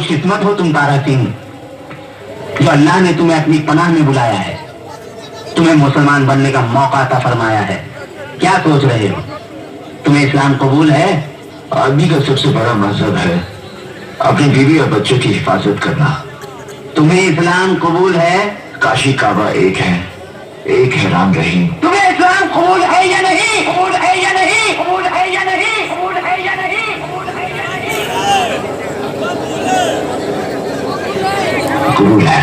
खुशकिस्मत हो तुम तारा सिंह, जो अल्लाह ने तुम्हें अपनी पनाह में बुलाया है, तुम्हें मुसलमान बनने का मौका अता फरमाया है। क्या सोच रहे हो? तुम्हें इस्लाम कबूल है? आदमी का सबसे बड़ा मजहब है अपनी बीवी और बच्चों की हिफाजत करना। तुम्हें इस्लाम कबूल है? काशी काबा एक है राम रहीम। तुम्हें इस्लाम कबूल है या नहीं? कबूल है या नहीं? कबूल है या नहीं? कबूल है या नहीं? कबूल है या नहीं? कबूल है।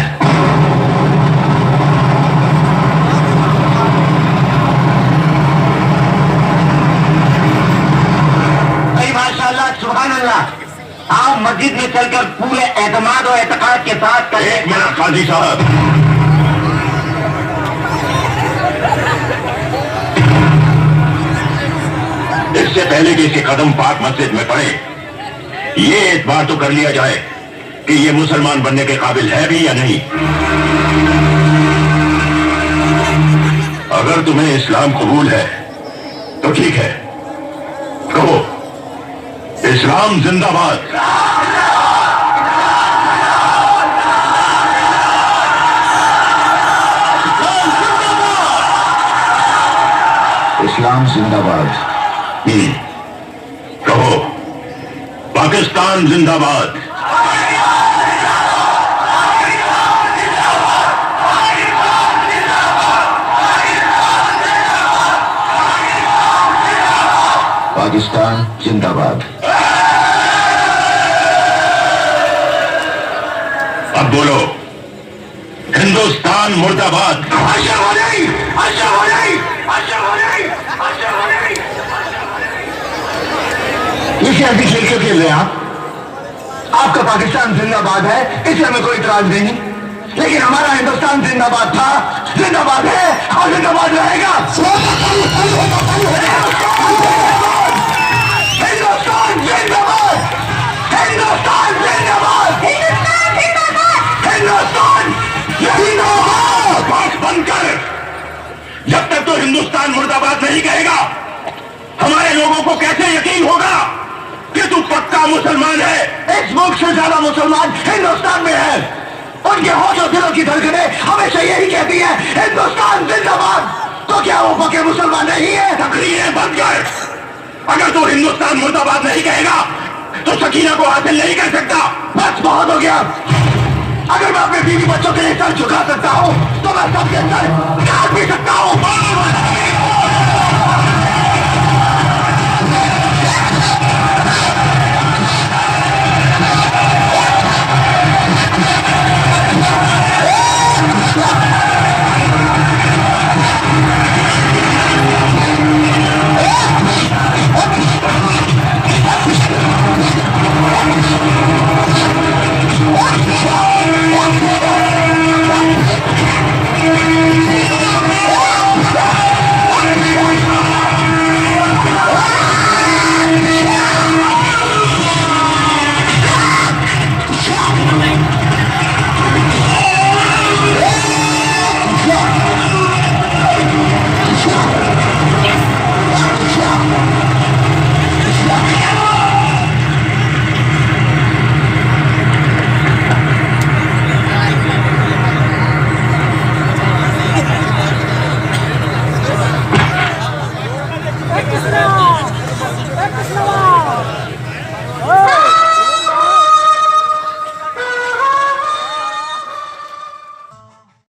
माशाअल्लाह, सुभान अल्लाह। आप मस्जिद में चलकर पूरे एतमाद और एतकाद के साथ करें। एक मिनट काजी साहब, इससे पहले कि इसके कदम पाक मस्जिद में पड़े, ये एक बार तो कर लिया जाए कि ये मुसलमान बनने के काबिल है भी या नहीं। अगर तुम्हें इस्लाम कबूल है तो ठीक है, कहो इस्लाम जिंदाबाद। इस्लाम जिंदाबाद। कहो पाकिस्तान जिंदाबाद। पाकिस्तान जिंदाबाद। अब बोलो हिंदुस्तान मुर्दाबाद। इसे अभी खेल रहे आप। आपका पाकिस्तान जिंदाबाद है, इससे हमें कोई इतराज नहीं, लेकिन हमारा हिंदुस्तान जिंदाबाद था, जिंदाबाद है और जिंदाबाद रहेगा। हिंदुस्तान जिंदाबाद, हिंदुस्तान जिंदाबाद, हिंदुस्तान जिंदाबाद। बात बंद कर। जब तक तो हिंदुस्तान मुर्दाबाद नहीं कहेगा, हमारे लोगों को कैसे यकीन होगा कि तू पक्का मुसलमान है। इस मुल्क से ज्यादा मुसलमान हिंदुस्तान में है। उनके होठों दिलों की धड़कनें हमेशा यही कहती है, हिंदुस्तान जिंदाबाद। तो क्या वो पक्के मुसलमान नहीं है? तकरीरें बंद कर। अगर तू हिंदुस्तान मुर्दाबाद नहीं कहेगा तो सकीना को हासिल नहीं कर सकता। बस बहुत हो गया। अगर मैं अपने बीवी बच्चों के लिए सर झुका सकता हूँ तो मैं सबके सर काट भी सकता हूँ। Yeah!